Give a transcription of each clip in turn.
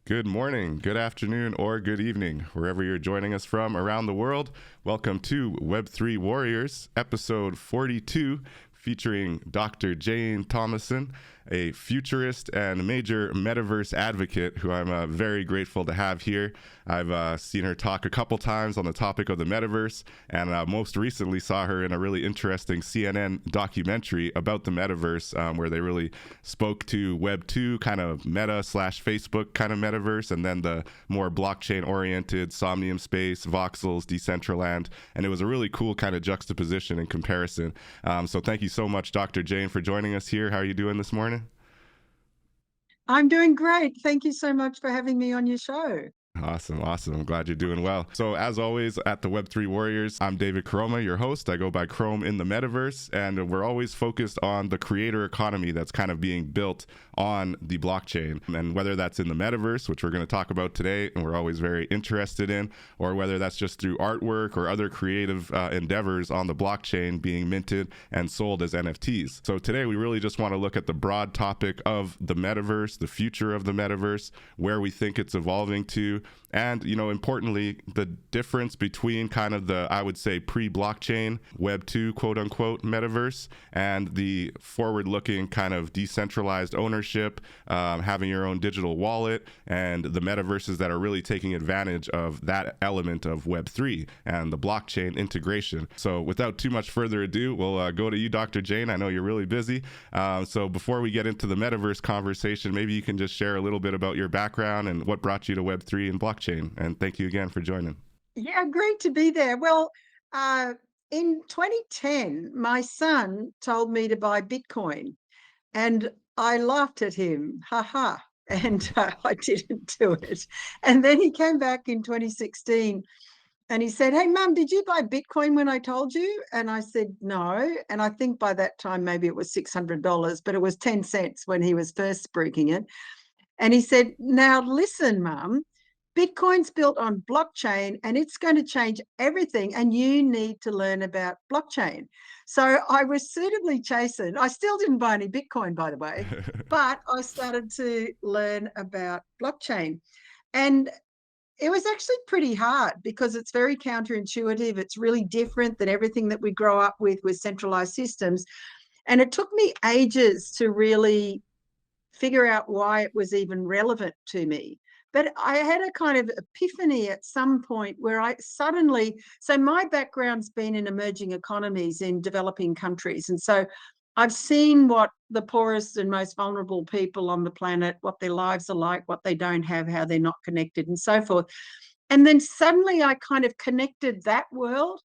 Good morning, good afternoon, or good evening, wherever you're joining us from around the world. Welcome to Web3 Warriors, episode 42, featuring Dr. Jane Thomason, a futurist and major metaverse advocate who I'm very grateful to have here. I've seen her talk a couple times on the topic of the metaverse, and most recently saw her in a really interesting CNN documentary about the metaverse, where they really spoke to Web 2, kind of meta slash Facebook kind of metaverse, and then the more blockchain oriented Somnium Space, Voxels, Decentraland. And it was a really cool kind of juxtaposition and comparison. So thank you so much, Dr. Jane, for joining us here. How are you doing this morning? I'm doing great. Thank you so much for having me on your show. Awesome. I'm glad you're doing well. So, as always, at the Web3 Warriors, I'm David Krome, your host. I go by Krome in the Metaverse, and we're always focused on the creator economy that's kind of being built on the blockchain. And whether that's in the Metaverse, which we're going to talk about today, and we're always very interested in, or whether that's just through artwork or other creative endeavors on the blockchain being minted and sold as NFTs. So, today we really just want to look at the broad topic of the Metaverse, the future of the Metaverse, where we think it's evolving to, and, importantly, the difference between kind of the, I would say, pre-blockchain Web 2, quote unquote, metaverse, and the forward-looking kind of decentralized ownership, having your own digital wallet, and the metaverses that are really taking advantage of that element of Web 3 and the blockchain integration. So without too much further ado, we'll go to you, Dr. Jane. I know you're really busy. So before we get into the metaverse conversation, maybe you can just share a little bit about your background and what brought you to Web 3 and blockchain. And thank you again for joining. Yeah, great to be there. Well, in 2010, my son told me to buy Bitcoin, and I laughed at him, ha ha, and I didn't do it. And then he came back in 2016 and he said, "Hey, Mum, did you buy Bitcoin when I told you?" And I said, "No." And I think by that time, maybe it was $600, but it was 10 cents when he was first speaking it. And he said, "Now listen, Mum, Bitcoin's built on blockchain and it's going to change everything. And you need to learn about blockchain." So I was suitably chastened. I still didn't buy any Bitcoin, by the way, but I started to learn about blockchain. And it was actually pretty hard because it's very counterintuitive. It's really different than everything that we grow up with centralized systems. And it took me ages to really figure out why it was even relevant to me. But I had a kind of epiphany at some point where I suddenly, so my background's been in emerging economies in developing countries. And so I've seen what the poorest and most vulnerable people on the planet, what their lives are like, what they don't have, how they're not connected, and so forth. And then suddenly I kind of connected that world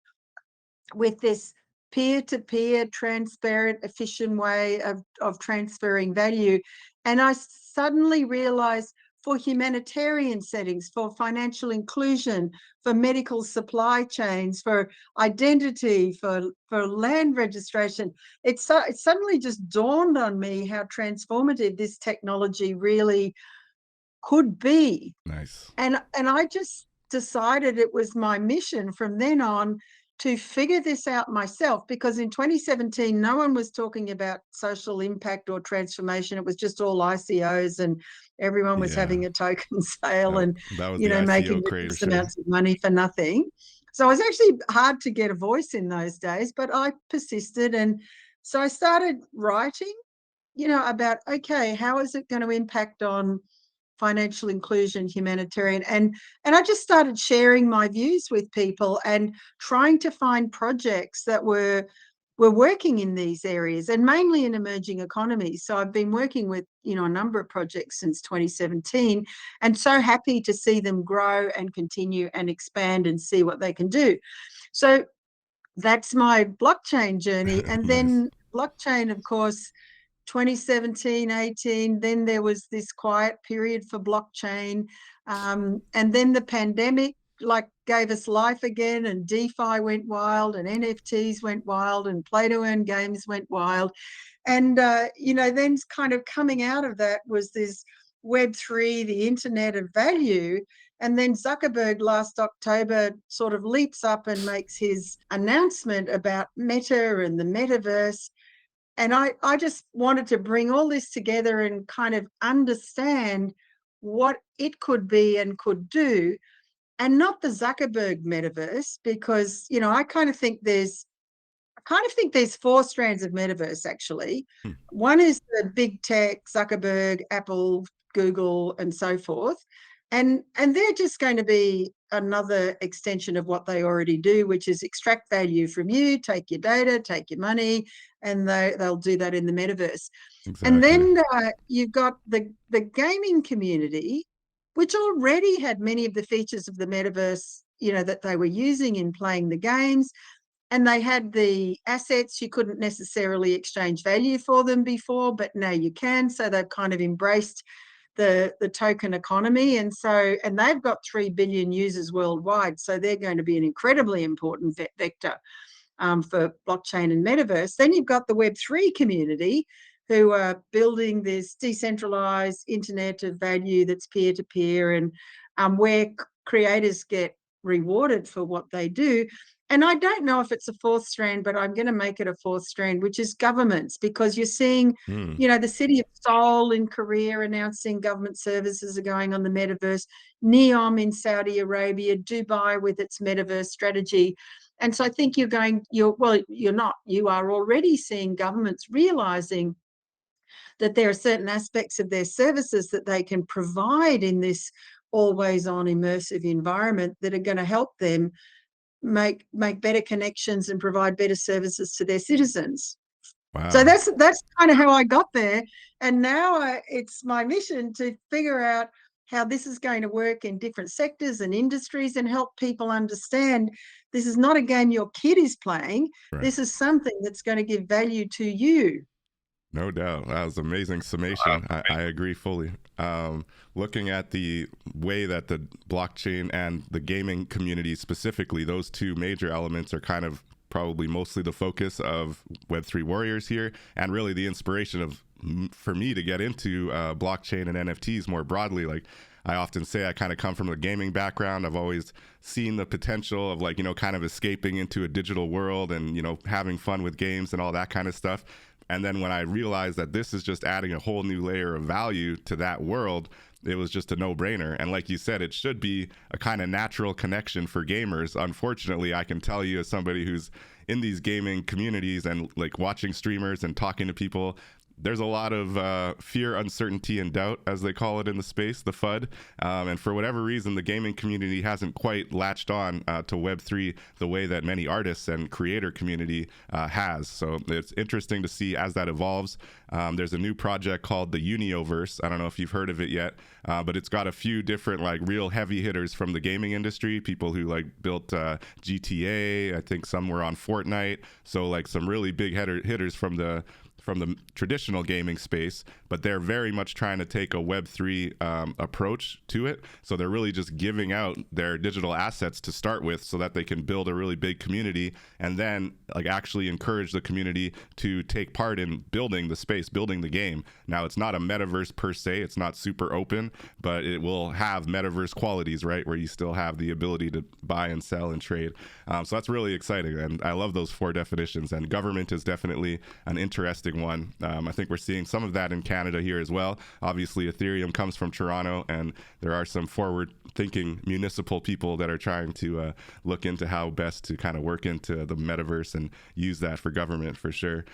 with this peer-to-peer, transparent, efficient way of transferring value. And I suddenly realized for humanitarian settings, for financial inclusion, for medical supply chains, for identity, for land registration, it suddenly just dawned on me how transformative this technology really could be. Nice. And I just decided it was my mission from then on to figure this out myself, because in 2017 no one was talking about social impact or transformation. It was just all ICOs and everyone was Yeah. having a token sale Yep. and That was the making ICO craze ridiculous for sure. amounts of money for nothing. So it was actually hard to get a voice in those days, but I persisted. And so I started writing, about, okay, how is it going to impact on financial inclusion, humanitarian, and I just started sharing my views with people and trying to find projects that were working in these areas, and mainly in emerging economies. So I've been working with a number of projects since 2017, and so happy to see them grow and continue and expand and see what they can do. So that's my blockchain journey. And Nice. then blockchain, of course, 2017, 18, then there was this quiet period for blockchain. And then the pandemic gave us life again, and DeFi went wild, and NFTs went wild, and play to earn games went wild. And, then kind of coming out of that was this Web3, the internet of value. And then Zuckerberg last October sort of leaps up and makes his announcement about Meta and the Metaverse. And I just wanted to bring all this together and kind of understand what it could be and could do, and not the Zuckerberg metaverse, because, you know, I kind of think there's four strands of metaverse, actually. Hmm. One is the big tech, Zuckerberg, Apple, Google, and so forth. And they're just going to be another extension of what they already do, which is extract value from you, take your data, take your money, and they'll do that in the metaverse. And Exactly. then you've got the gaming community, which already had many of the features of the metaverse, you know, that they were using in playing the games, and they had the assets. You couldn't necessarily exchange value for them before, but now you can. So they've kind of embraced the token economy. And they've got 3 billion users worldwide. So they're going to be an incredibly important vector for blockchain and metaverse. Then you've got the Web3 community, who are building this decentralized internet of value that's peer-to-peer, and where creators get rewarded for what they do. And I don't know if it's a fourth strand, but I'm going to make it a fourth strand, which is governments, because you're seeing, Hmm. you know, the city of Seoul in Korea announcing government services are going on the metaverse, NEOM in Saudi Arabia, Dubai with its metaverse strategy. And so I think you are already seeing governments realizing that there are certain aspects of their services that they can provide in this always on immersive environment that are going to help them make better connections and provide better services to their citizens. So Wow. that's kind of how I got there. And now it's my mission to figure out how this is going to work in different sectors and industries, and help people understand this is not a game your kid is playing. Right. This is something that's going to give value to you. No doubt. That was amazing summation. I agree fully. Looking at the way that the blockchain and the gaming community specifically, those two major elements are kind of probably mostly the focus of Web3 Warriors here, and really the inspiration of for me to get into blockchain and NFTs more broadly. Like, I often say I kind of come from a gaming background. I've always seen the potential of, like, you know, kind of escaping into a digital world and, you know, having fun with games and all that kind of stuff. And then when I realized that this is just adding a whole new layer of value to that world, it was just a no-brainer. And like you said, it should be a kind of natural connection for gamers. Unfortunately, I can tell you, as somebody who's in these gaming communities and like watching streamers and talking to people, there's a lot of fear, uncertainty, and doubt, as they call it in the space, the FUD. And for whatever reason, the gaming community hasn't quite latched on to Web3 the way that many artists and creator community has. So it's interesting to see as that evolves. There's a new project called the Unioverse. I don't know if you've heard of it yet, but it's got a few different, like, real heavy hitters from the gaming industry, people who like built GTA. I think some were on Fortnite. So like some really big hitters from the traditional gaming space, but they're very much trying to take a Web3 approach to it. So they're really just giving out their digital assets to start with so that they can build a really big community, and then like actually encourage the community to take part in building the space, building the game. Now, it's not a metaverse per se, it's not super open, but it will have metaverse qualities, right? Where you still have the ability to buy and sell and trade. So that's really exciting. And I love those four definitions. And government is definitely an interesting one. I think we're seeing some of that in Canada here as well. Obviously, Ethereum comes from Toronto, and there are some forward-thinking municipal people that are trying to look into how best to kind of work into the metaverse and use that for government, for sure.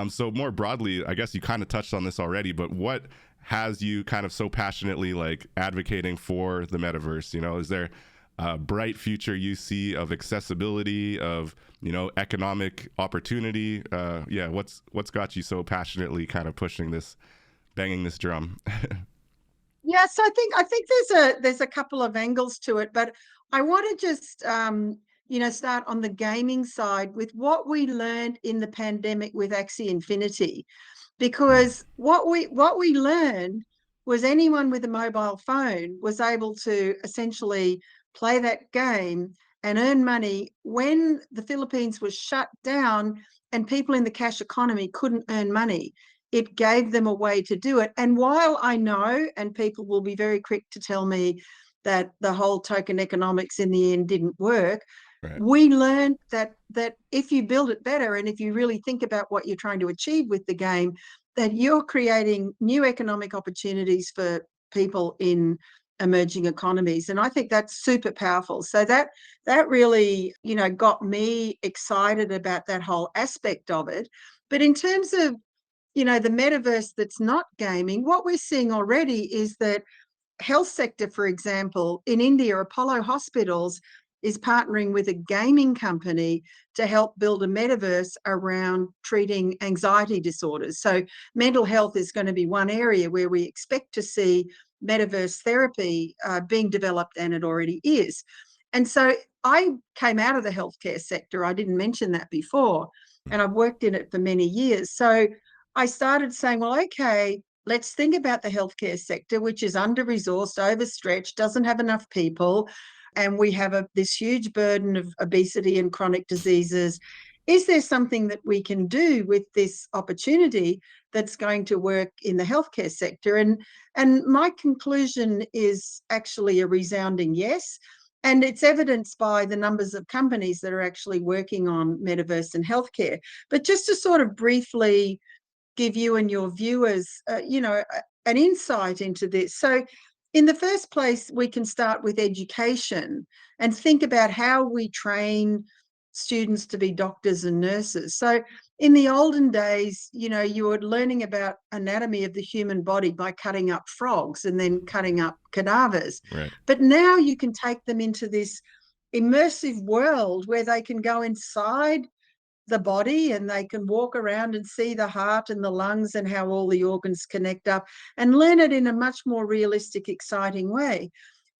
So more broadly, I guess you kind of touched on this already, but what has you kind of so passionately like advocating for the metaverse? You know, is there a bright future you see of accessibility, of, you know, economic opportunity? What's got you so passionately kind of pushing this, banging this drum? Yeah, so I think there's a couple of angles to it, but I want to just start on the gaming side with what we learned in the pandemic with Axie Infinity, because what we learned was anyone with a mobile phone was able to essentially play that game and earn money when the Philippines was shut down and people in the cash economy couldn't earn money. It gave them a way to do it. And while I know, and people will be very quick to tell me that the whole token economics in the end didn't work, Right. we learned that if you build it better, and if you really think about what you're trying to achieve with the game, that you're creating new economic opportunities for people in emerging economies. And I think that's super powerful. So that really, got me excited about that whole aspect of it. But in terms of, the metaverse that's not gaming, what we're seeing already is that health sector, for example, in India, Apollo Hospitals is partnering with a gaming company to help build a metaverse around treating anxiety disorders. So mental health is going to be one area where we expect to see metaverse therapy being developed, and it already is. And so I came out of the healthcare sector. I didn't mention that before, and I've worked in it for many years. So I started saying, well, okay, let's think about the healthcare sector, which is under-resourced, overstretched, doesn't have enough people, and we have this huge burden of obesity and chronic diseases. Is there something that we can do with this opportunity that's going to work in the healthcare sector? And my conclusion is actually a resounding yes. And it's evidenced by the numbers of companies that are actually working on metaverse and healthcare. But just to sort of briefly give you and your viewers, an insight into this. So in the first place, we can start with education and think about how we train students to be doctors and nurses. So in the olden days, you were learning about anatomy of the human body by cutting up frogs and then cutting up cadavers. Right. But now you can take them into this immersive world where they can go inside the body and they can walk around and see the heart and the lungs and how all the organs connect up and learn it in a much more realistic, exciting way.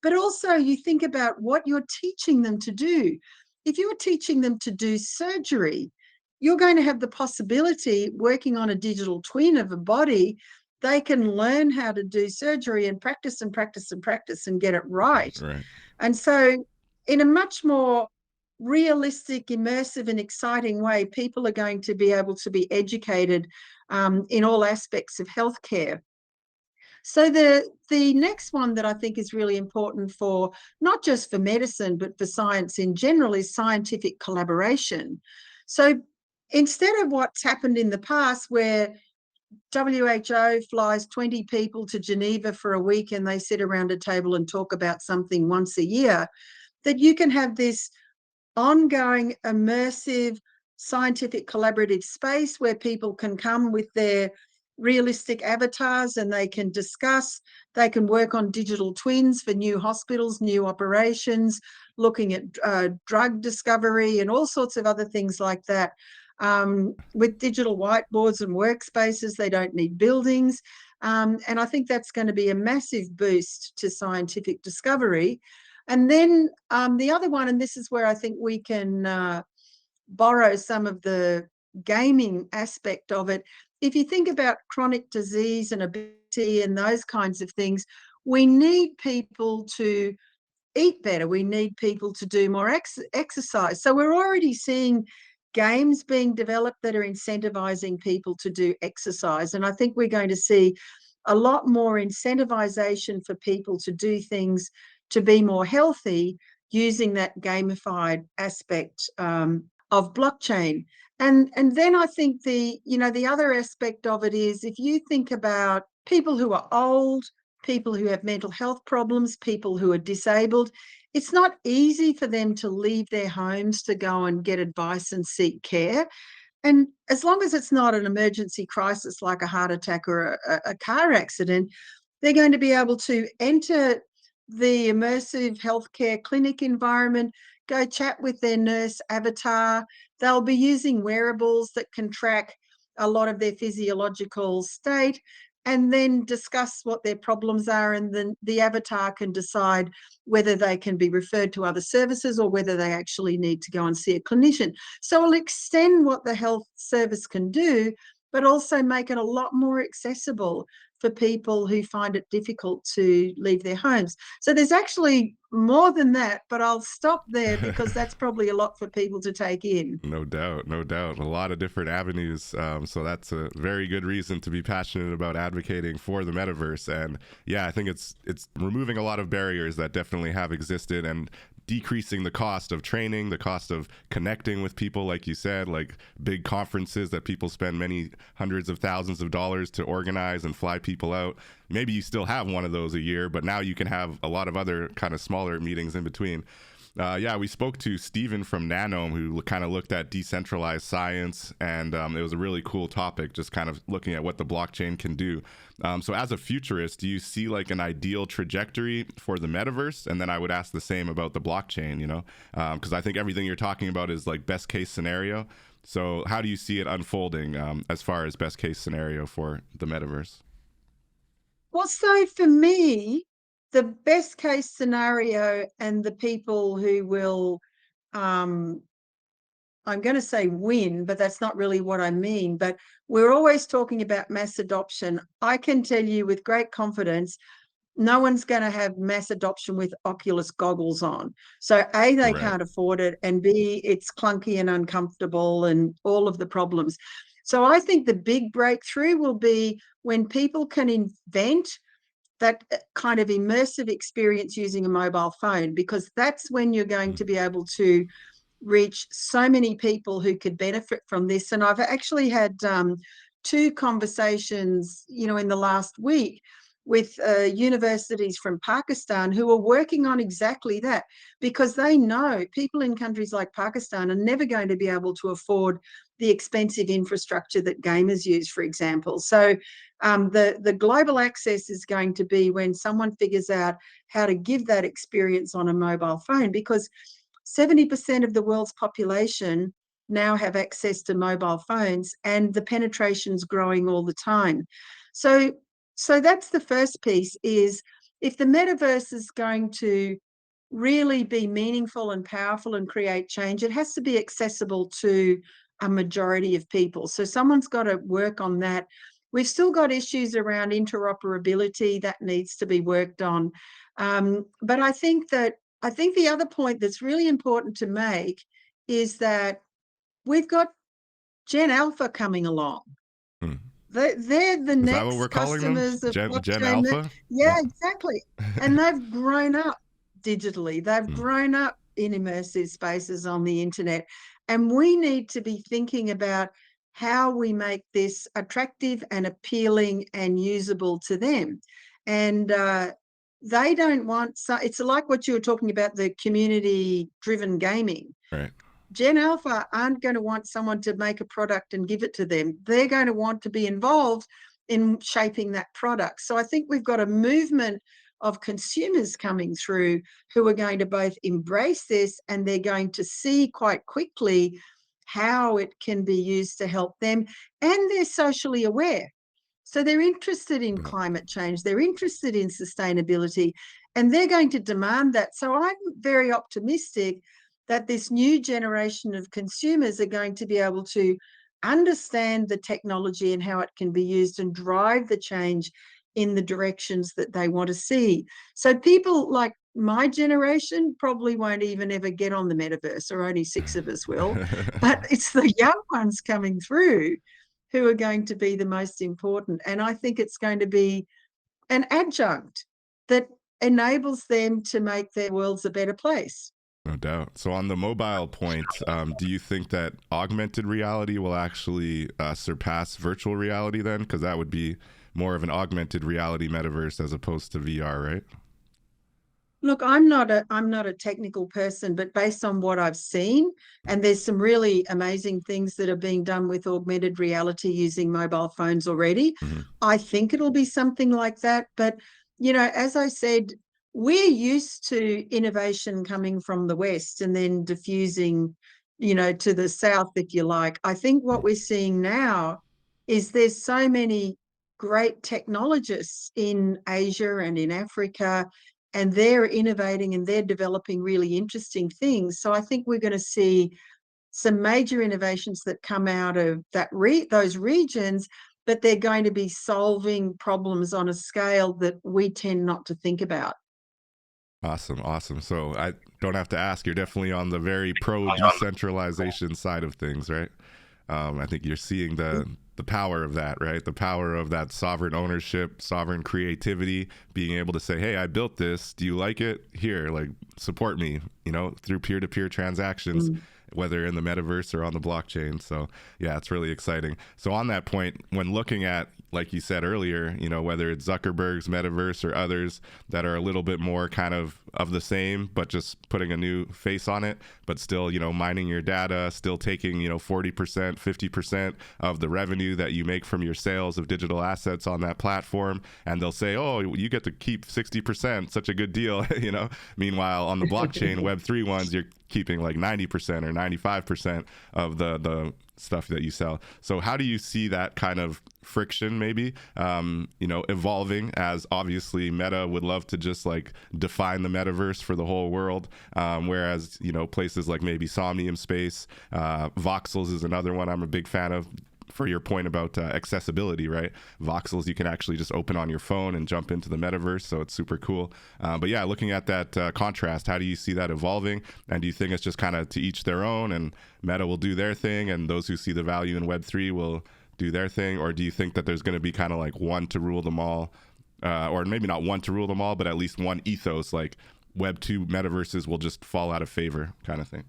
But also you think about what you're teaching them to do. If you're teaching them to do surgery, you're going to have the possibility, working on a digital twin of a body, they can learn how to do surgery and practice and practice and practice and get it right. Right. And so in a much more realistic, immersive and exciting way, people are going to be able to be educated in all aspects of healthcare. So the next one that I think is really important for not just for medicine but for science in general is scientific collaboration. So instead of what's happened in the past where WHO flies 20 people to Geneva for a week and they sit around a table and talk about something once a year, that you can have this ongoing, immersive, scientific collaborative space where people can come with their realistic avatars and they can discuss, they can work on digital twins for new hospitals, new operations, looking at drug discovery and all sorts of other things like that. With digital whiteboards and workspaces, they don't need buildings. And I think that's going to be a massive boost to scientific discovery. And then the other one, and this is where I think we can borrow some of the gaming aspect of it. If you think about chronic disease and obesity and those kinds of things, we need people to eat better. We need people to do more exercise. So we're already seeing games being developed that are incentivizing people to do exercise. And I think we're going to see a lot more incentivization for people to do things to be more healthy using that gamified aspect of blockchain. And then I think the other aspect of it is if you think about people who are old, people who have mental health problems, people who are disabled, it's not easy for them to leave their homes to go and get advice and seek care. And as long as it's not an emergency crisis like a heart attack or a car accident, they're going to be able to enter the immersive healthcare clinic environment, go chat with their nurse avatar. They'll be using wearables that can track a lot of their physiological state and then discuss what their problems are, and then the avatar can decide whether they can be referred to other services or whether they actually need to go and see a clinician. So it'll extend what the health service can do, but also make it a lot more accessible for people who find it difficult to leave their homes. So there's actually more than that, but I'll stop there because that's probably a lot for people to take in. No doubt, no doubt. A lot of different avenues. So that's a very good reason to be passionate about advocating for the metaverse. And yeah, I think it's removing a lot of barriers that definitely have existed and decreasing the cost of training, the cost of connecting with people, like you said, like big conferences that people spend many hundreds of thousands of dollars to organize and fly people out. Maybe you still have one of those a year, but now you can have a lot of other kind of smaller meetings in between. Yeah, we spoke to Stephen from Nanome, who kind of looked at decentralized science, and it was a really cool topic, just kind of looking at what the blockchain can do. So as a futurist, do you see like an ideal trajectory for the metaverse? And then I would ask the same about the blockchain, you know, because I think everything you're talking about is like best case scenario. So how do you see it unfolding as far as best case scenario for the metaverse? Well, so for me, the best case scenario and the people who will, I'm going to say win, but that's not really what I mean. But we're always talking about mass adoption. I can tell you with great confidence, no one's going to have mass adoption with Oculus goggles on. So A, they Right. can't afford it, and B, it's clunky and uncomfortable and all of the problems. So I think the big breakthrough will be when people can invent that kind of immersive experience using a mobile phone, because that's when you're going to be able to reach so many people who could benefit from this. And I've actually had 2 conversations, you know, in the last week with universities from Pakistan who are working on exactly that, because they know people in countries like Pakistan are never going to be able to afford the expensive infrastructure that gamers use, for example. So the global access is going to be when someone figures out how to give that experience on a mobile phone, because 70% of the world's population now have access to mobile phones, and the penetration's growing all the time. So that's the first piece, is if the metaverse is going to really be meaningful and powerful and create change, it has to be accessible to a majority of people. So someone's got to work on that. We've still got issues around interoperability that needs to be worked on. But I think the other point that's really important to make is that we've got Gen Alpha coming along. Hmm. They're the Is that what next we're calling them? customers of Gen blockchain. Alpha? Yeah, exactly. And they've grown up digitally. They've grown up in immersive spaces on the internet. And we need to be thinking about how we make this attractive and appealing and usable to them. And they don't want, so it's like what you were talking about, the community-driven gaming. Right. Gen Alpha aren't going to want someone to make a product and give it to them. They're going to want to be involved in shaping that product. So I think we've got a movement of consumers coming through who are going to both embrace this, and they're going to see quite quickly how it can be used to help them, and they're socially aware. So they're interested in climate change, they're interested in sustainability, and they're going to demand that. So I'm very optimistic that this new generation of consumers are going to be able to understand the technology and how it can be used and drive the change in the directions that they want to see. So people like my generation probably won't even ever get on the metaverse, or only 6 of us will, but it's the young ones coming through who are going to be the most important. And I think it's going to be an adjunct that enables them to make their worlds a better place. No doubt. So on the mobile point, do you think that augmented reality will actually surpass virtual reality then? Because that would be more of an augmented reality metaverse as opposed to VR, right? Look, I'm not a technical person, but based on what I've seen, and there's some really amazing things that are being done with augmented reality using mobile phones already. Mm-hmm. I think it'll be something like that. But, you know, as I said, we're used to innovation coming from the West and then diffusing, you know, to the South, if you like. I think what we're seeing now is there's so many great technologists in Asia and in Africa, and they're innovating and they're developing really interesting things. So I think we're going to see some major innovations that come out of those regions, but they're going to be solving problems on a scale that we tend not to think about. Awesome, awesome. So I don't have to ask, you're definitely on the very pro decentralization side of things, right? I think you're seeing the power of that, right? The power of that sovereign ownership, sovereign creativity, being able to say, hey, I built this. Do you like it? Here, like, support me, through peer-to-peer transactions, whether in the metaverse or on the blockchain. So yeah, it's really exciting. So on that point, when looking at, like you said earlier, whether it's Zuckerberg's metaverse or others that are a little bit more kind of the same, but just putting a new face on it, but still, mining your data, still taking, 40%, 50% of the revenue that you make from your sales of digital assets on that platform. And they'll say, oh, you get to keep 60%, such a good deal, Meanwhile, on the blockchain Web3 ones, you're keeping like 90% or 95% of the stuff that you sell. So how do you see that kind of friction maybe, evolving, as obviously Meta would love to just like define the metaverse for the whole world, whereas, places like maybe Somnium Space, Voxels is another one I'm a big fan of. For your point about accessibility, right? Voxels you can actually just open on your phone and jump into the metaverse, so it's super cool. But yeah, looking at that contrast, how do you see that evolving? And do you think it's just kind of to each their own, and Meta will do their thing, and those who see the value in Web3 will do their thing? Or do you think that there's going to be kind of like one to rule them all, or maybe not one to rule them all, but at least one ethos, like Web2 metaverses will just fall out of favor kind of thing?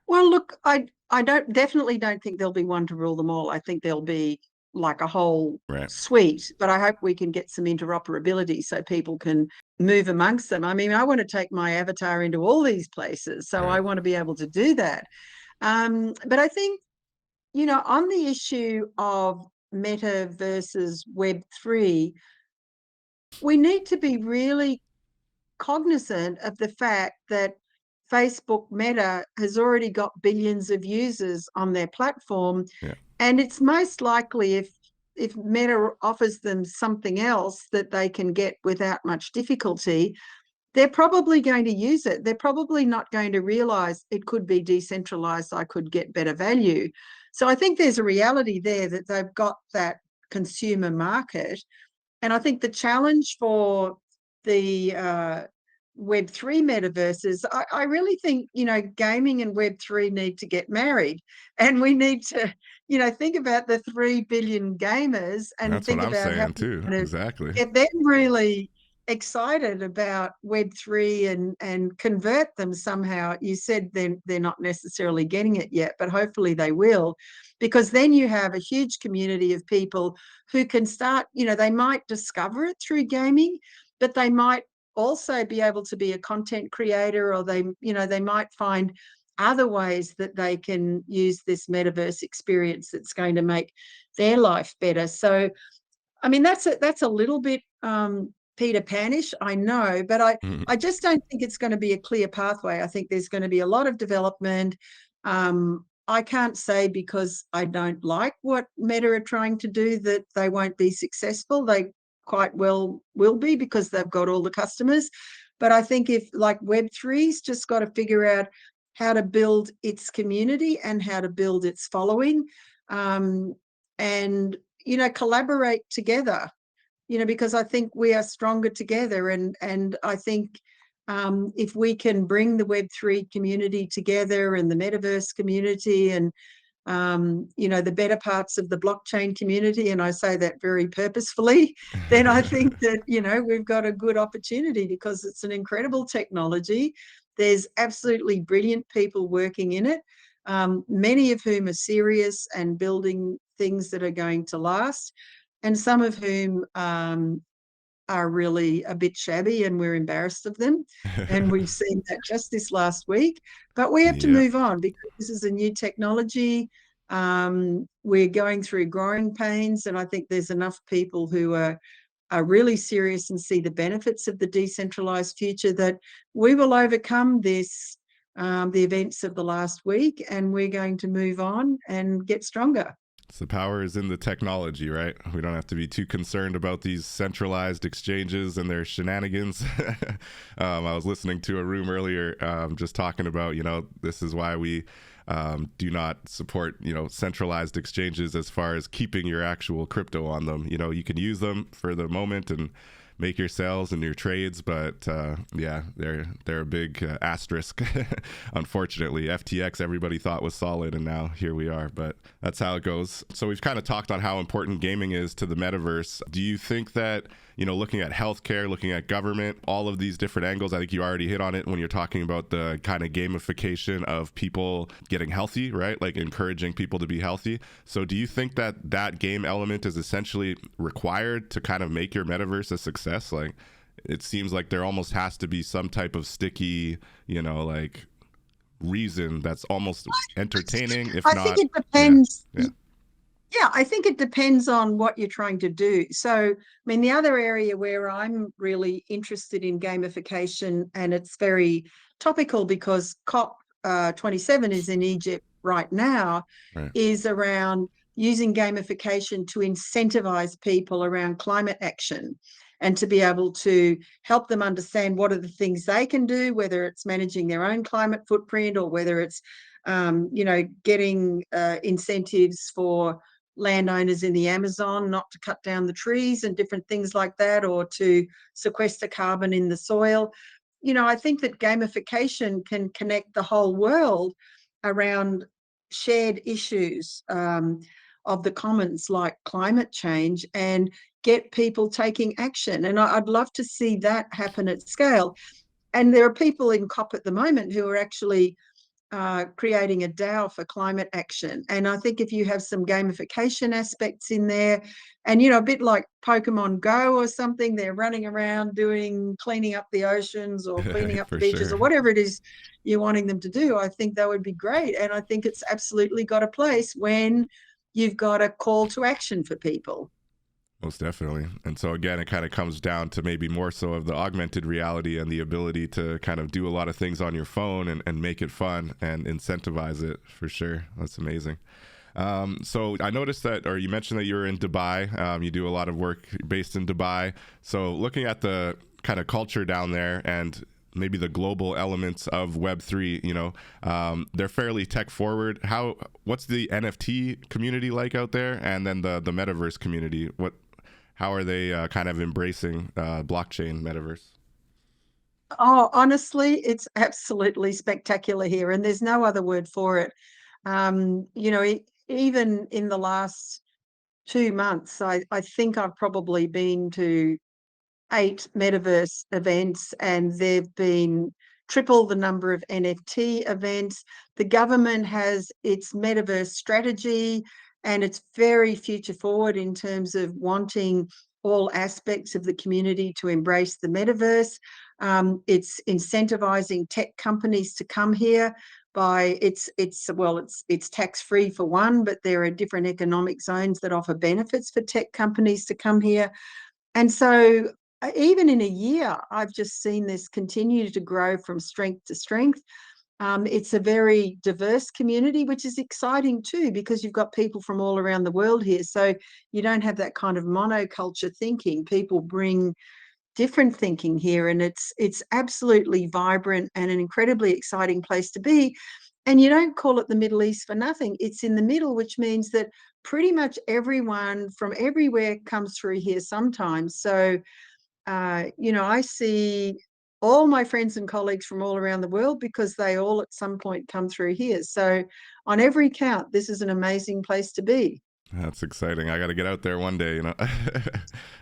Well, look, I definitely don't think there'll be one to rule them all. I think there'll be like a whole Right. suite, but I hope we can get some interoperability so people can move amongst them. I mean, I want to take my avatar into all these places, so Right. I want to be able to do that. But I think, on the issue of Meta versus Web3, we need to be really cognizant of the fact that Facebook Meta has already got billions of users on their platform. Yeah. And it's most likely if Meta offers them something else that they can get without much difficulty, they're probably going to use it. They're probably not going to realize it could be decentralized. I could get better value. So I think there's a reality there that they've got that consumer market. And I think the challenge for the Web3 metaverses, I really think, gaming and Web3 need to get married. And we need to, think about the 3 billion gamers and That's what think I'm about how saying too. to Exactly. get them really excited about Web3 and convert them somehow. You said they're not necessarily getting it yet, but hopefully they will, because then you have a huge community of people who can start, they might discover it through gaming, but they might also be able to be a content creator, or they might find other ways that they can use this metaverse experience that's going to make their life better. So, I mean, that's a little bit Peter Panish, I know, but I just don't think it's going to be a clear pathway. I think there's going to be a lot of development. I can't say because I don't like what Meta are trying to do that they won't be successful. They quite well will be, because they've got all the customers. But I think if, like, Web3's just got to figure out how to build its community and how to build its following, and collaborate together, because I think we are stronger together. And I think if we can bring the Web3 community together and the metaverse community and the better parts of the blockchain community, and I say that very purposefully, then I think that, we've got a good opportunity, because it's an incredible technology. There's absolutely brilliant people working in it, many of whom are serious and building things that are going to last, and some of whom are really a bit shabby, and we're embarrassed of them. And we've seen that just this last week. But we have to Yeah. move on, because this is a new technology. We're going through growing pains, and I think there's enough people who are really serious and see the benefits of the decentralized future that we will overcome this, the events of the last week, and we're going to move on and get stronger. So the power is in the technology, right? We don't have to be too concerned about these centralized exchanges and their shenanigans. I was listening to a room earlier, just talking about, this is why we do not support, centralized exchanges as far as keeping your actual crypto on them. You can use them for the moment and make your sales and your trades, but yeah, they're a big asterisk. Unfortunately, FTX everybody thought was solid, and now here we are. But that's how it goes. So we've kind of talked on how important gaming is to the metaverse. Do you think that, looking at healthcare, looking at government, all of these different angles, I think you already hit on it when you're talking about the kind of gamification of people getting healthy, right? Like encouraging people to be healthy. So do you think that that game element is essentially required to kind of make your metaverse a success? Like, it seems like there almost has to be some type of sticky, like reason that's almost entertaining, if I not. think it depends. Yeah. Yeah, I think it depends on what you're trying to do. So, I mean, the other area where I'm really interested in gamification, and it's very topical because COP 27 is in Egypt right now, Right. is around using gamification to incentivize people around climate action and to be able to help them understand what are the things they can do, whether it's managing their own climate footprint or whether it's, getting incentives for landowners in the Amazon not to cut down the trees and different things like that, or to sequester carbon in the soil. I think that gamification can connect the whole world around shared issues of the commons, like climate change, and get people taking action. And I'd love to see that happen at scale. And there are people in COP at the moment who are actually creating a DAO for climate action. And I think if you have some gamification aspects in there, and a bit like Pokemon Go or something, they're running around cleaning up the oceans or cleaning up the For beaches sure. or whatever it is you're wanting them to do, I think that would be great. And I think it's absolutely got a place when you've got a call to action for people. Most definitely. And so again, it kind of comes down to maybe more so of the augmented reality and the ability to kind of do a lot of things on your phone and make it fun and incentivize it, for sure. That's amazing. So I noticed that, or you mentioned that you're in Dubai. You do a lot of work based in Dubai. So looking at the kind of culture down there and maybe the global elements of Web3, they're fairly tech forward. What's the NFT community like out there? And then the Metaverse community, how are they kind of embracing blockchain Metaverse? Oh, honestly, it's absolutely spectacular here, and there's no other word for it. Even in the last 2 months, I think I've probably been to 8 metaverse events, and there've been triple the number of NFT events. The government has its metaverse strategy, and it's very future forward in terms of wanting all aspects of the community to embrace the metaverse. It's incentivizing tech companies to come here by it's tax free for one, but there are different economic zones that offer benefits for tech companies to come here. And so even in a year, I've just seen this continue to grow from strength to strength. It's a very diverse community, which is exciting too, because you've got people from all around the world here. So you don't have that kind of monoculture thinking. People bring different thinking here, and it's absolutely vibrant and an incredibly exciting place to be. And you don't call it the Middle East for nothing. It's in the middle, which means that pretty much everyone from everywhere comes through here sometimes. So I see all my friends and colleagues from all around the world because they all at some point come through here. So on every count, this is an amazing place to be. That's exciting. I got to get out there one day,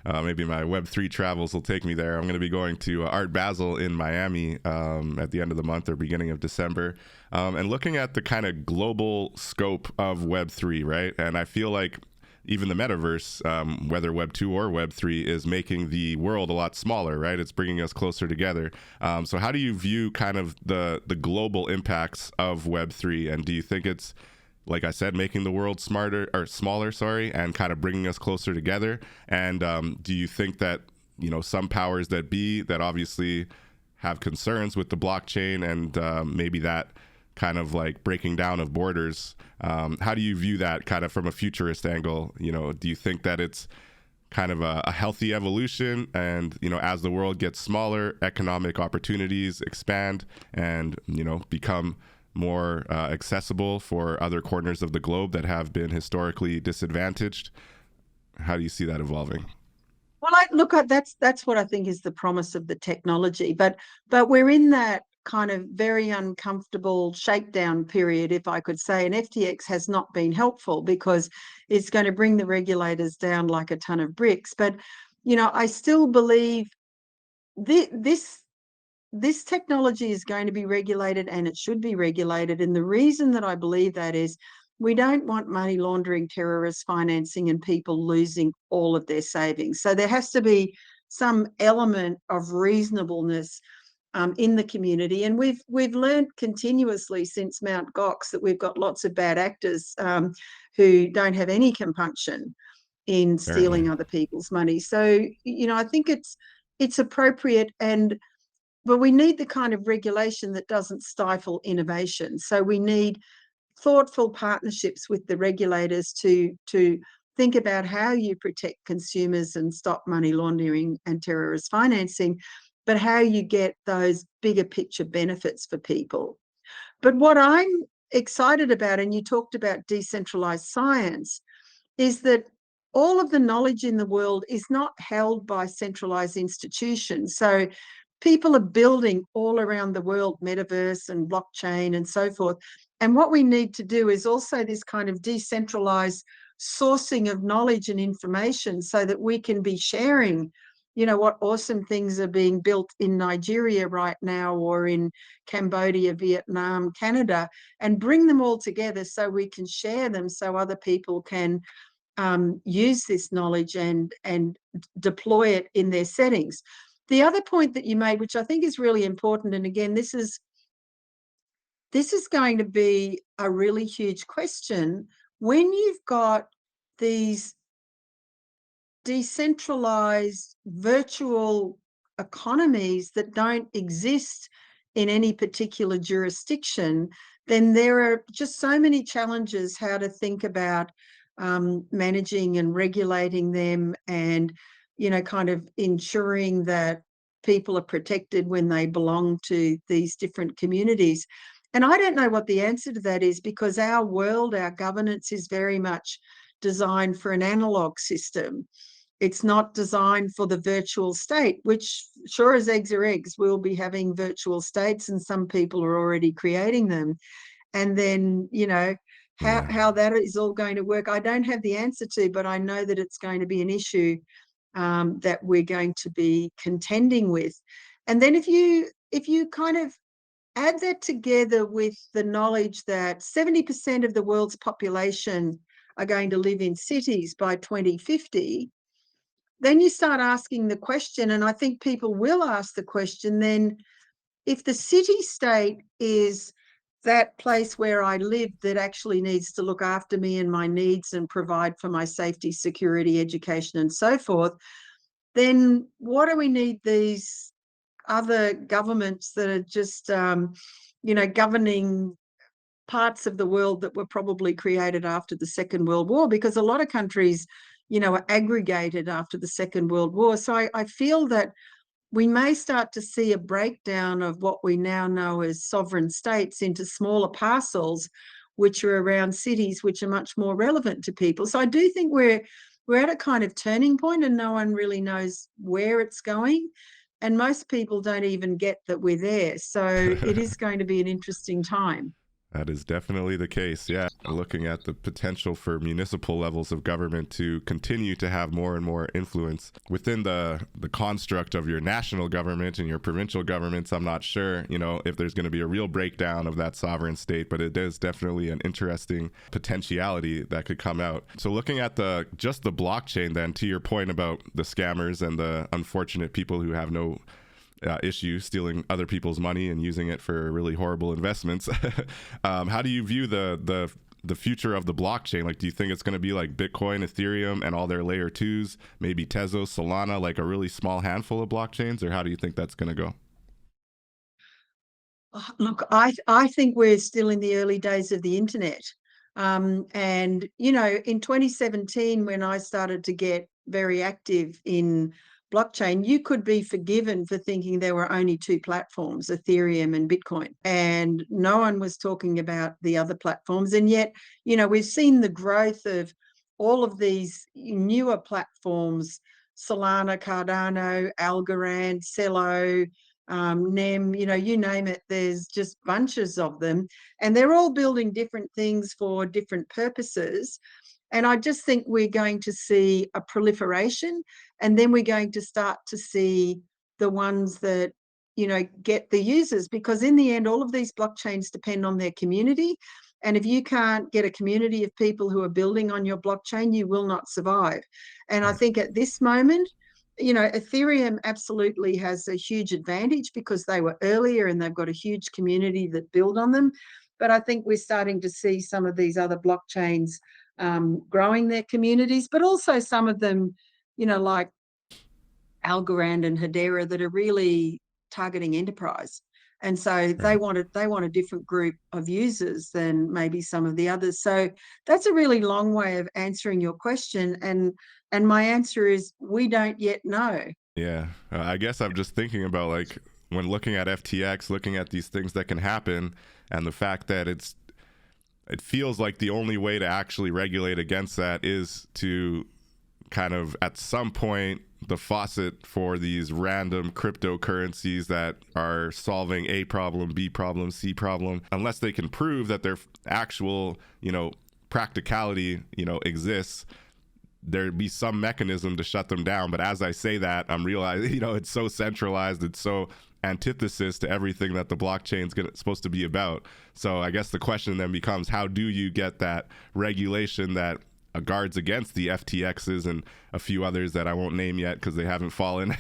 maybe my Web3 travels will take me there. I'm going to be going to Art Basel in Miami at the end of the month or beginning of December, and looking at the kind of global scope of Web3, right? And I feel like even the metaverse, whether Web 2 or Web 3, is making the world a lot smaller, right? It's bringing us closer together. So how do you view kind of the global impacts of Web 3? And do you think it's, like I said, making the world smaller, and kind of bringing us closer together? And do you think that, some powers that be that obviously have concerns with the blockchain and maybe that kind of like breaking down of borders, how do you view that kind of from a futurist angle? Do you think that it's kind of a healthy evolution, and as the world gets smaller, economic opportunities expand and become more accessible for other corners of the globe that have been historically disadvantaged? How do you see that evolving? Well, that's what I think is the promise of the technology, but we're in that kind of very uncomfortable shakedown period, if I could say, and FTX has not been helpful because it's going to bring the regulators down like a ton of bricks. But I still believe this this technology is going to be regulated, and it should be regulated. And the reason that I believe that is we don't want money laundering, terrorist financing, and people losing all of their savings. So there has to be some element of reasonableness in the community. And we've learned continuously since Mount Gox that we've got lots of bad actors who don't have any compunction in Apparently. stealing other people's money. So I think it's appropriate, but we need the kind of regulation that doesn't stifle innovation. So we need thoughtful partnerships with the regulators to think about how you protect consumers and stop money laundering and terrorist financing, but how you get those bigger picture benefits for people. But what I'm excited about, and you talked about decentralized science, is that all of the knowledge in the world is not held by centralized institutions. So people are building all around the world metaverse and blockchain and so forth. And what we need to do is also this kind of decentralized sourcing of knowledge and information so that we can be sharing what awesome things are being built in Nigeria right now, or in Cambodia, Vietnam, Canada, and bring them all together so we can share them so other people can use this knowledge and deploy it in their settings. The other point that you made, which I think is really important, and again, this is going to be a really huge question when you've got these decentralized virtual economies that don't exist in any particular jurisdiction. Then there are just so many challenges how to think about managing and regulating them, and kind of ensuring that people are protected when they belong to these different communities. And I don't know what the answer to that is, because our world, our governance is very much designed for an analog system. It's not designed for the virtual state, which, sure as eggs are eggs, we'll be having virtual states, and some people are already creating them. And then, Yeah. how that is all going to work, I don't have the answer to, but I know that it's going to be an issue that we're going to be contending with. And then if you kind of add that together with the knowledge that 70% of the world's population are going to live in cities by 2050, then you start asking the question, and I think people will ask the question then, if the city state is that place where I live that actually needs to look after me and my needs and provide for my safety, security, education, and so forth, then what do we need these other governments that are just, governing parts of the world that were probably created after the Second World War? Because a lot of countries, are aggregated after the Second World War. So I feel that we may start to see a breakdown of what we now know as sovereign states into smaller parcels, which are around cities, which are much more relevant to people. So I do think we're at a kind of turning point, and no one really knows where it's going. And most people don't even get that we're there. So it is going to be an interesting time. That is definitely the case. Yeah. Looking at the potential for municipal levels of government to continue to have more and more influence within the construct of your national government and your provincial governments. I'm not sure, if there's going to be a real breakdown of that sovereign state, but it is definitely an interesting potentiality that could come out. So looking at just the blockchain, then, to your point about the scammers and the unfortunate people who have no issue stealing other people's money and using it for really horrible investments. How do you view the future of the blockchain? Like, do you think it's going to be like Bitcoin, Ethereum, and all their layer twos, maybe Tezos, Solana, like a really small handful of blockchains, or how do you think that's going to go? Look, I think we're still in the early days of the internet. And, in 2017, when I started to get very active in blockchain, you could be forgiven for thinking there were only two platforms, Ethereum and Bitcoin. And no one was talking about the other platforms. And yet, we've seen the growth of all of these newer platforms Solana, Cardano, Algorand, Celo, NEM, you name it, there's just bunches of them. And they're all building different things for different purposes. And I just think we're going to see a proliferation, and then we're going to start to see the ones that, get the users, because in the end, all of these blockchains depend on their community. And if you can't get a community of people who are building on your blockchain, you will not survive. And I think at this moment, Ethereum absolutely has a huge advantage because they were earlier and they've got a huge community that build on them. But I think we're starting to see some of these other blockchains growing their communities, but also some of them, like Algorand and Hedera, that are really targeting enterprise. And so they want a different group of users than maybe some of the others. So that's a really long way of answering your question. And my answer is we don't yet know. Yeah, I guess I'm just thinking about, like, when looking at FTX, looking at these things that can happen, and the fact that it feels like the only way to actually regulate against that is to kind of, at some point, the faucet for these random cryptocurrencies that are solving A problem, B problem, C problem, unless they can prove that their actual, practicality, exists, there'd be some mechanism to shut them down. But as I say that, I'm realizing, it's so centralized, it's so antithesis to everything that the blockchain is supposed to be about. So I guess the question then becomes, how do you get that regulation that guards against the FTXs and a few others that I won't name yet because they haven't fallen?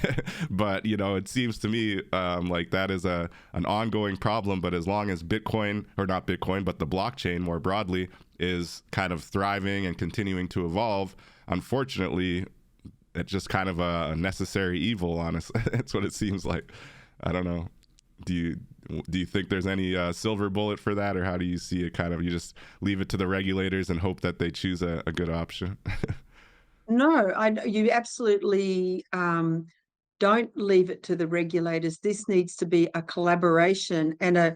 But it seems to me like that is an ongoing problem. But as long as Bitcoin, or not Bitcoin, but the blockchain more broadly, is kind of thriving and continuing to evolve, unfortunately, it's just kind of a necessary evil, honestly. That's what it seems like. I don't know. Do you think there's any silver bullet for that, or how do you see it? Kind of, you just leave it to the regulators and hope that they choose a good option? No, you absolutely don't leave it to the regulators. This needs to be a collaboration, and a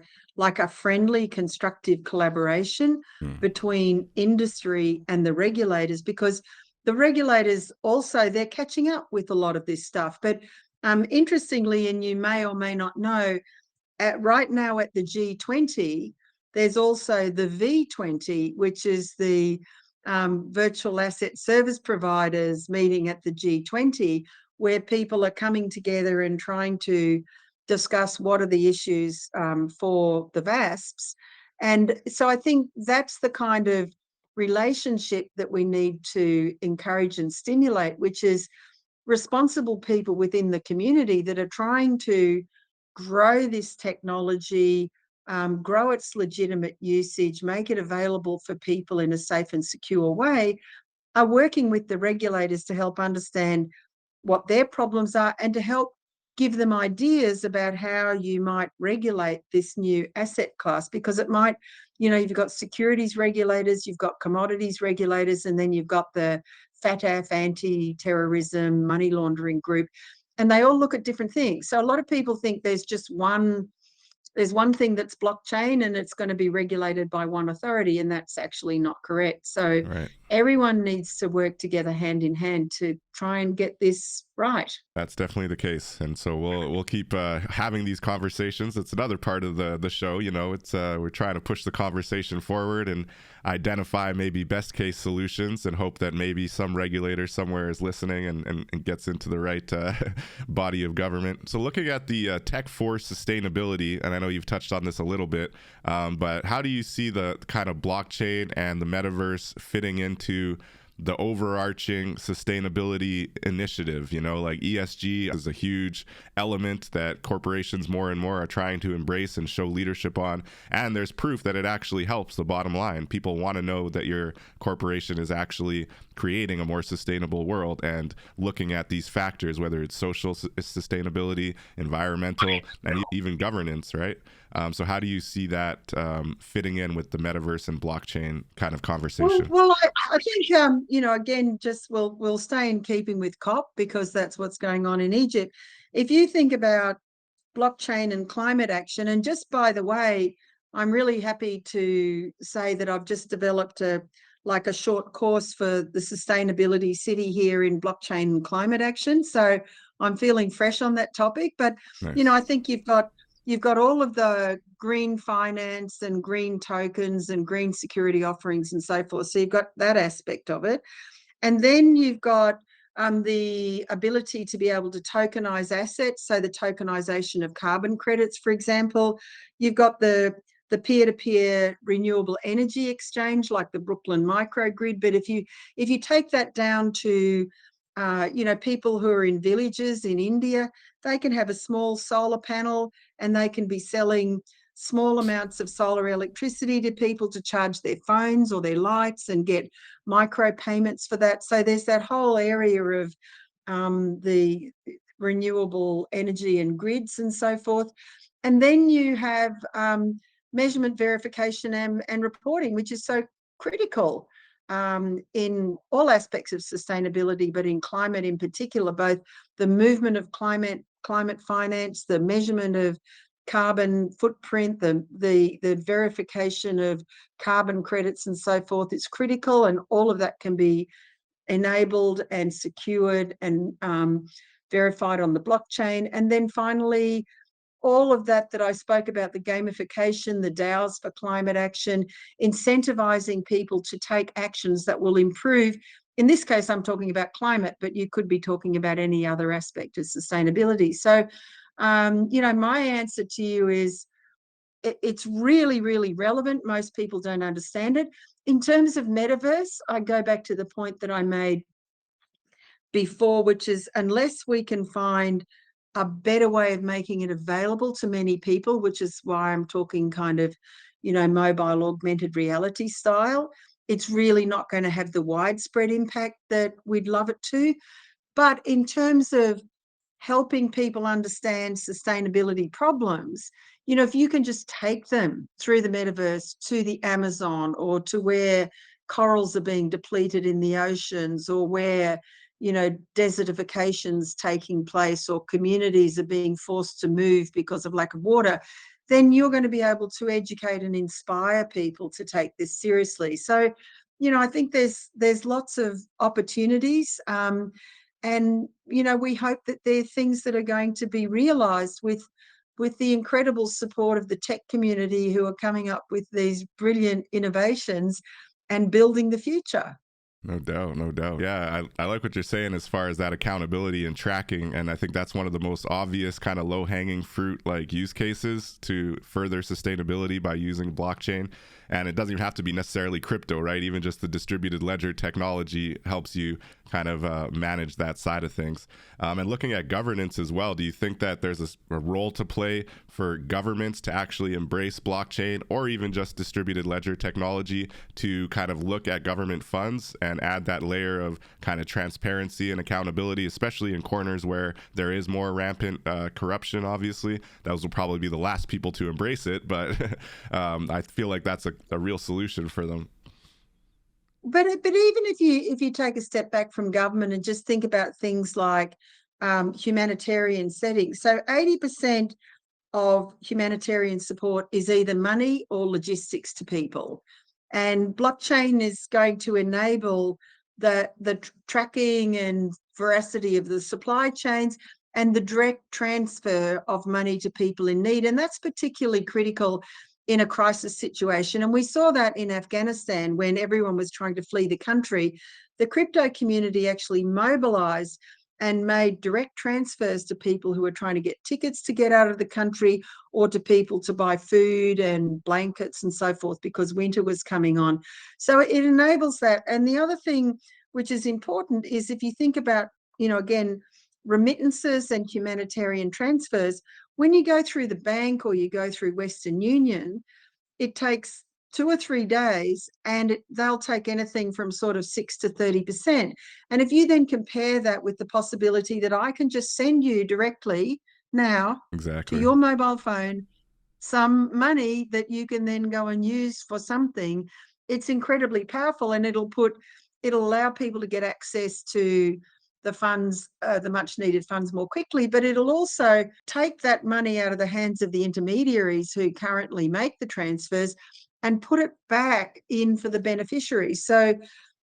friendly, constructive collaboration between industry and the regulators, because the regulators also, they're catching up with a lot of this stuff. But interestingly, and you may or may not know, right now at the G20, there's also the V20, which is the virtual asset service providers meeting at the G20, where people are coming together and trying to discuss what are the issues for the VASPs. And so I think that's the kind of relationship that we need to encourage and stimulate, which is responsible people within the community that are trying to grow this technology, grow its legitimate usage, make it available for people in a safe and secure way, are working with the regulators to help understand what their problems are and to help give them ideas about how you might regulate this new asset class. Because it might, you've got securities regulators, you've got commodities regulators, and then you've got the FATF, anti-terrorism, money laundering group, and they all look at different things. So a lot of people think there's one thing that's blockchain and it's going to be regulated by one authority, and that's actually not correct. So everyone needs to work together hand in hand to try and get this right. That's definitely the case, and so we'll keep having these conversations. It's another part of the show. It's we're trying to push the conversation forward and identify maybe best case solutions, and hope that maybe some regulator somewhere is listening and gets into the right body of government. So looking at the tech for sustainability, and I know you've touched on this a little bit, but how do you see the kind of blockchain and the metaverse fitting into the overarching sustainability initiative? Like ESG is a huge element that corporations more and more are trying to embrace and show leadership on. And there's proof that it actually helps the bottom line. People want to know that your corporation is actually creating a more sustainable world, and looking at these factors, whether it's social sustainability, environmental, and even governance, right? So how do you see that fitting in with the metaverse and blockchain kind of conversation? Well, I think, again, just we'll stay in keeping with COP, because that's what's going on in Egypt. If you think about blockchain and climate action, and just by the way, I'm really happy to say that I've just developed a like a short course for the Sustainability City here in blockchain and climate action. So I'm feeling fresh on that topic. But, Nice. I think you've got all of the green finance and green tokens and green security offerings and so forth. So you've got that aspect of it. And then you've got the ability to be able to tokenize assets. So the tokenization of carbon credits, for example. You've got the peer-to-peer renewable energy exchange, like the Brooklyn microgrid. But if you take that down to people who are in villages in India, they can have a small solar panel and they can be selling small amounts of solar electricity to people to charge their phones or their lights and get micro payments for that. So there's that whole area of the renewable energy and grids and so forth. And then you have measurement, verification, and reporting, which is so critical in all aspects of sustainability, but in climate in particular, both the movement of climate finance, the measurement of carbon footprint, the verification of carbon credits and so forth. It's critical, and all of that can be enabled and secured and verified on the blockchain. And then finally, all of that I spoke about, the gamification, the DAOs for climate action, incentivizing people to take actions that will improve. In this case, I'm talking about climate, but you could be talking about any other aspect of sustainability. So, my answer to you is it's really, really relevant. Most people don't understand it. In terms of Metaverse, I go back to the point that I made before, which is unless we can find a better way of making it available to many people, which is why I'm talking kind of, mobile augmented reality style, it's really not going to have the widespread impact that we'd love it to. But in terms of helping people understand sustainability problems, if you can just take them through the metaverse to the Amazon or to where corals are being depleted in the oceans, or where desertification's taking place, or communities are being forced to move because of lack of water, then you're going to be able to educate and inspire people to take this seriously. So, I think there's lots of opportunities. And, we hope that they're things that are going to be realised with the incredible support of the tech community, who are coming up with these brilliant innovations and building the future. No doubt, no doubt. Yeah, I like what you're saying as far as that accountability and tracking. And I think that's one of the most obvious kind of low-hanging fruit like use cases to further sustainability by using blockchain. And it doesn't even have to be necessarily crypto, right? Even just the distributed ledger technology helps you kind of manage that side of things. And looking at governance as well, do you think that there's a role to play for governments to actually embrace blockchain, or even just distributed ledger technology, to kind of look at government funds and add that layer of kind of transparency and accountability, especially in corners where there is more rampant corruption? Obviously, those will probably be the last people to embrace it, but I feel like that's a real solution for them. But even if you take a step back from government and just think about things like humanitarian settings, so 80% of humanitarian support is either money or logistics to people, and blockchain is going to enable the tracking and veracity of the supply chains and the direct transfer of money to people in need. And that's particularly critical in a crisis situation. And we saw that in Afghanistan when everyone was trying to flee the country. The crypto community actually mobilized and made direct transfers to people who were trying to get tickets to get out of the country, or to people to buy food and blankets and so forth, because winter was coming on. So it enables that. And the other thing which is important is, if you think about, again, remittances and humanitarian transfers, when you go through the bank or you go through Western Union, it takes 2 or 3 days, and they'll take anything from sort of 6 to 30%. And if you then compare that with the possibility that I can just send you directly now to your mobile phone some money that you can then go and use for something, it's incredibly powerful, and it'll allow people to get access to the funds, the much needed funds, more quickly. But it'll also take that money out of the hands of the intermediaries who currently make the transfers and put it back in for the beneficiaries. So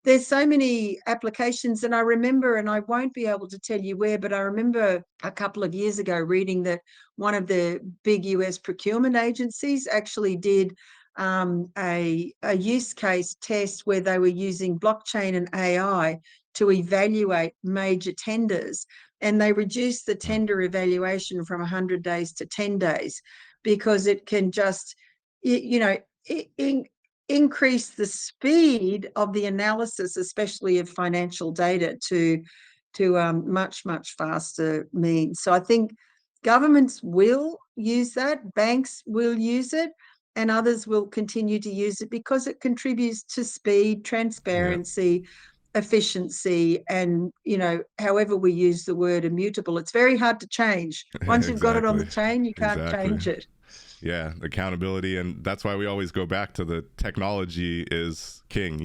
there's so many applications, and I remember, and I won't be able to tell you where, but I remember a couple of years ago reading that one of the big US procurement agencies actually did a use case test where they were using blockchain and AI to evaluate major tenders, and they reduced the tender evaluation from 100 days to 10 days because it can just, increase the speed of the analysis, especially of financial data, to much, much faster means. So I think governments will use that, banks will use it, and others will continue to use it because it contributes to speed, Yeah. transparency, efficiency, and, however we use the word immutable, it's very hard to change. Once you've got it on Exactly. the chain, you can't Exactly. change it. Yeah, accountability, and that's why we always go back to the technology is king,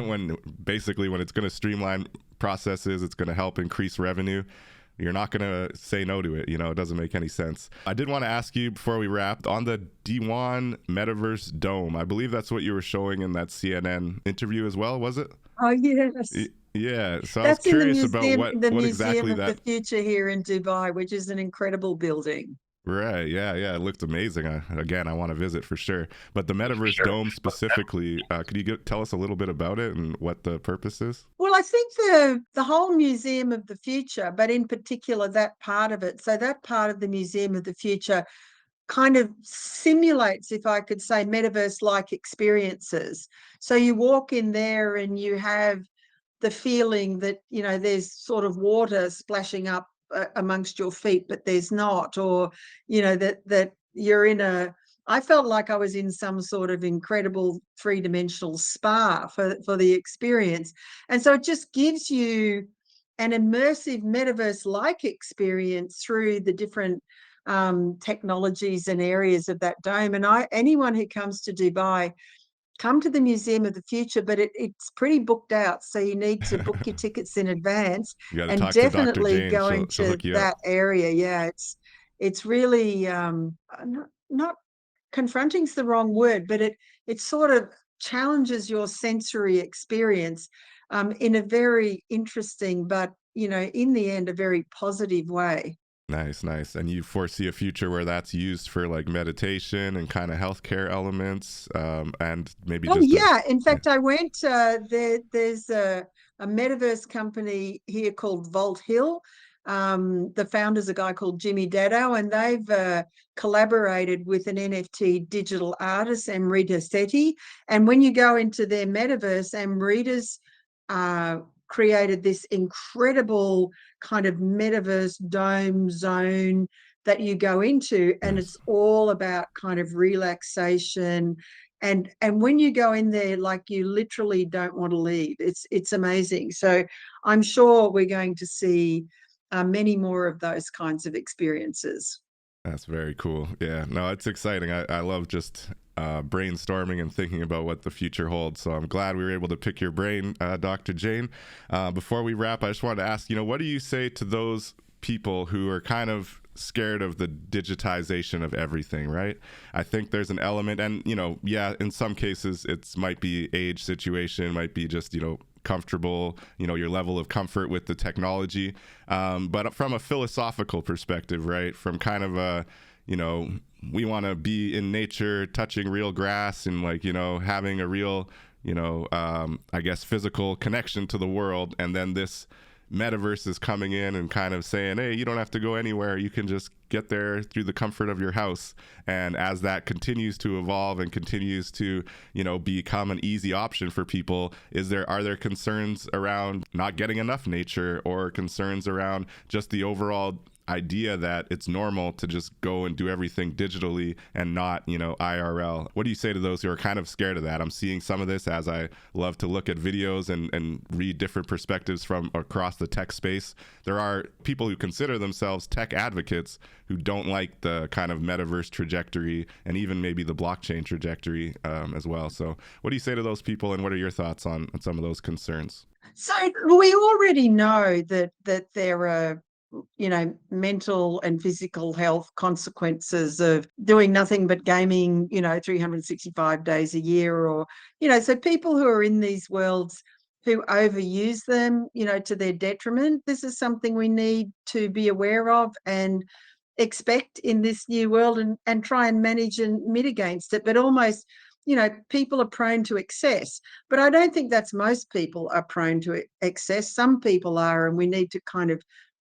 when it's going to streamline processes, it's going to help increase revenue. You're not going to say no to it. It doesn't make any sense. I did want to ask you before we wrap on the D1 Metaverse Dome. I believe that's what you were showing in that CNN interview as well, was it? Oh, yes. Yeah. So I was That's in the curious about museum, the what Museum exactly of the that. Future here in Dubai, which is an incredible building. Right. Yeah. Yeah. It looked amazing. Again, I want to visit for sure. But the Metaverse Dome specifically, could you tell us a little bit about it and what the purpose is? Well, I think the whole Museum of the Future, but in particular that part of it. So that part of the Museum of the Future kind of simulates, if I could say, metaverse-like experiences. So you walk in there and you have the feeling that, there's sort of water splashing up amongst your feet, but there's not, or, that you're in I felt like I was in some sort of incredible three-dimensional spa for the experience. And so it just gives you an immersive metaverse-like experience through the different technologies and areas of that dome. And anyone who comes to Dubai, come to the Museum of the Future, but it's pretty booked out. So you need to book your tickets in advance You got to and talk to Dr. definitely Jane. go She'll into hook you up. that area. Yeah, it's really not confronting's the wrong word, but it sort of challenges your sensory experience in a very interesting, but in the end, a very positive way. Nice, nice. And you foresee a future where that's used for like meditation and kind of healthcare elements, and maybe Oh just yeah, in yeah. fact, I went. There's a metaverse company here called Vault Hill. The founder's a guy called Jimmy Dado, and they've collaborated with an NFT digital artist, Amrita Sethi. And when you go into their metaverse, Amrita's created this incredible kind of metaverse dome zone that you go into, and Nice. it's all about kind of relaxation. And when you go in there, like, you literally don't want to leave. It's amazing. So I'm sure we're going to see many more of those kinds of experiences. That's very cool. Yeah, no, it's exciting. I love just brainstorming and thinking about what the future holds. So I'm glad we were able to pick your brain, Dr. Jane. Before we wrap, I just wanted to ask, what do you say to those people who are kind of scared of the digitization of everything, right? I think there's an element, and yeah, in some cases it's might be age situation, might be just comfortable, your level of comfort with the technology, but from a philosophical perspective, right, from kind of a we want to be in nature, touching real grass, and having a real I guess physical connection to the world, and then this metaverse is coming in and kind of saying, hey, you don't have to go anywhere, you can just get there through the comfort of your house. And as that continues to evolve and continues to become an easy option for people, are there concerns around not getting enough nature, or concerns around just the overall idea that it's normal to just go and do everything digitally and not, IRL? What do you say to those who are kind of scared of that? I'm seeing some of this as I love to look at videos and read different perspectives from across the tech space. There are people who consider themselves tech advocates who don't like the kind of metaverse trajectory and even maybe the blockchain trajectory as well. So what do you say to those people, and what are your thoughts on some of those concerns? So we already know that there are mental and physical health consequences of doing nothing but gaming, 365 days a year, or, so people who are in these worlds who overuse them, to their detriment. This is something we need to be aware of and expect in this new world, and try and manage and mitigate against it. But almost, people are prone to excess, but I don't think that's most people are prone to excess. Some people are, and we need to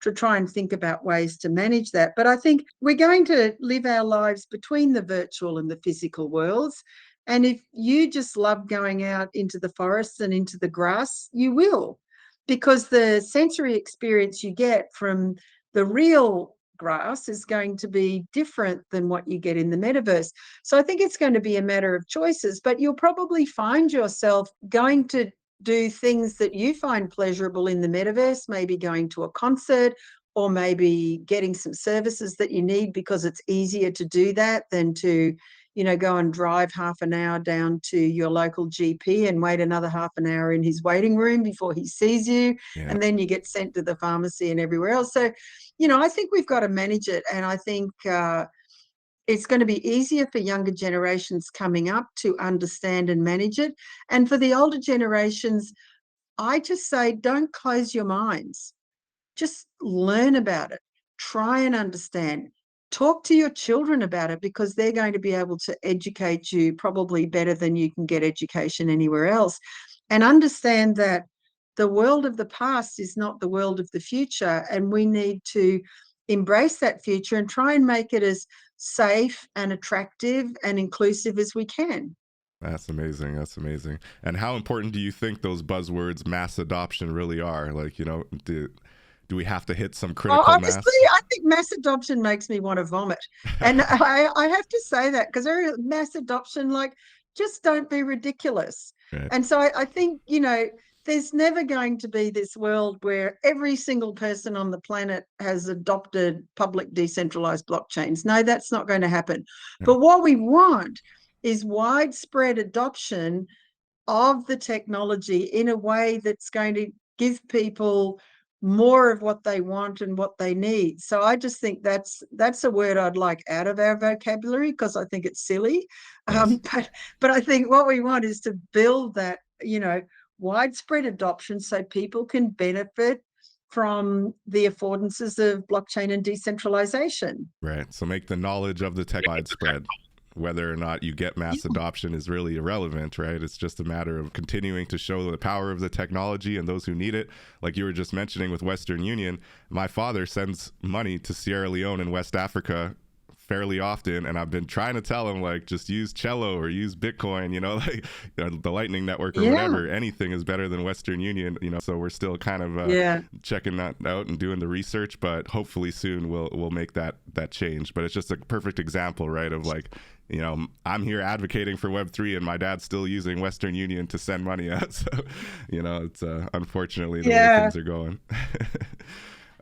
to try and think about ways to manage that. But I think we're going to live our lives between the virtual and the physical worlds. And if you just love going out into the forests and into the grass, you will, because the sensory experience you get from the real grass is going to be different than what you get in the metaverse. So I think it's going to be a matter of choices, but you'll probably find yourself going to do things that you find pleasurable in the metaverse, maybe going to a concert, or maybe getting some services that you need because it's easier to do that than to go and drive half an hour down to your local GP and wait another half an hour in his waiting room before he sees you. Yeah. And then you get sent to the pharmacy and everywhere else. So, I think we've got to manage it. And I think it's going to be easier for younger generations coming up to understand and manage it. And for the older generations, I just say, don't close your minds. Just learn about it. Try and understand. Talk to your children about it, because they're going to be able to educate you probably better than you can get education anywhere else. And understand that the world of the past is not the world of the future, and we need to embrace that future and try and make it as safe and attractive and inclusive as we can. That's amazing. That's amazing. And how important do you think those buzzwords, mass adoption, really are? Like, do we have to hit some critical honestly, mass? I think mass adoption makes me want to vomit. And I have to say that, because mass adoption, like, just don't be ridiculous. Right. And so I think, there's never going to be this world where every single person on the planet has adopted public decentralized blockchains. No, that's not going to happen. Yeah. But what we want is widespread adoption of the technology in a way that's going to give people more of what they want and what they need. So I just think that's a word I'd like out of our vocabulary, because I think it's silly. Yes. But I think what we want is to build that, widespread adoption so people can benefit from the affordances of blockchain and decentralization. Right. So make the knowledge of the tech widespread. Whether or not you get mass adoption is really irrelevant, right? It's just a matter of continuing to show the power of the technology and those who need it. Like you were just mentioning with Western Union, my father sends money to Sierra Leone and West Africa fairly often, and I've been trying to tell him, like, just use Cello or use Bitcoin, the Lightning Network or whatever. Anything is better than Western Union, so we're still kind of checking that out and doing the research, but hopefully soon we'll make that change. But it's just a perfect example, right, of like, I'm here advocating for Web3 and my dad's still using Western Union to send money out. So, it's unfortunately the way things are going.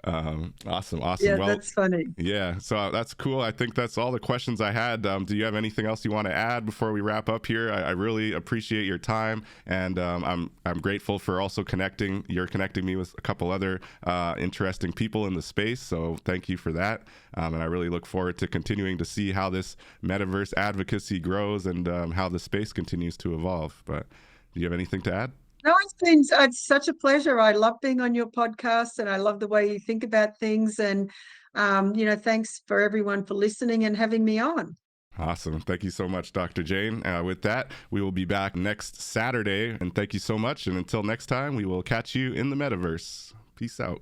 Awesome. Yeah, well, that's funny. Yeah, so that's cool. I think that's all the questions I had. Do you have anything else you want to add before we wrap up here? I really appreciate your time, and I'm grateful for also connecting me with a couple other interesting people in the space. So thank you for that, and I really look forward to continuing to see how this metaverse advocacy grows and how the space continues to evolve. But do you have anything to add? No, it's such a pleasure. I love being on your podcast, and I love the way you think about things. And thanks for everyone for listening and having me on. Awesome. Thank you so much, Dr. Jane. With that, we will be back next Saturday. And thank you so much. And until next time, we will catch you in the metaverse. Peace out.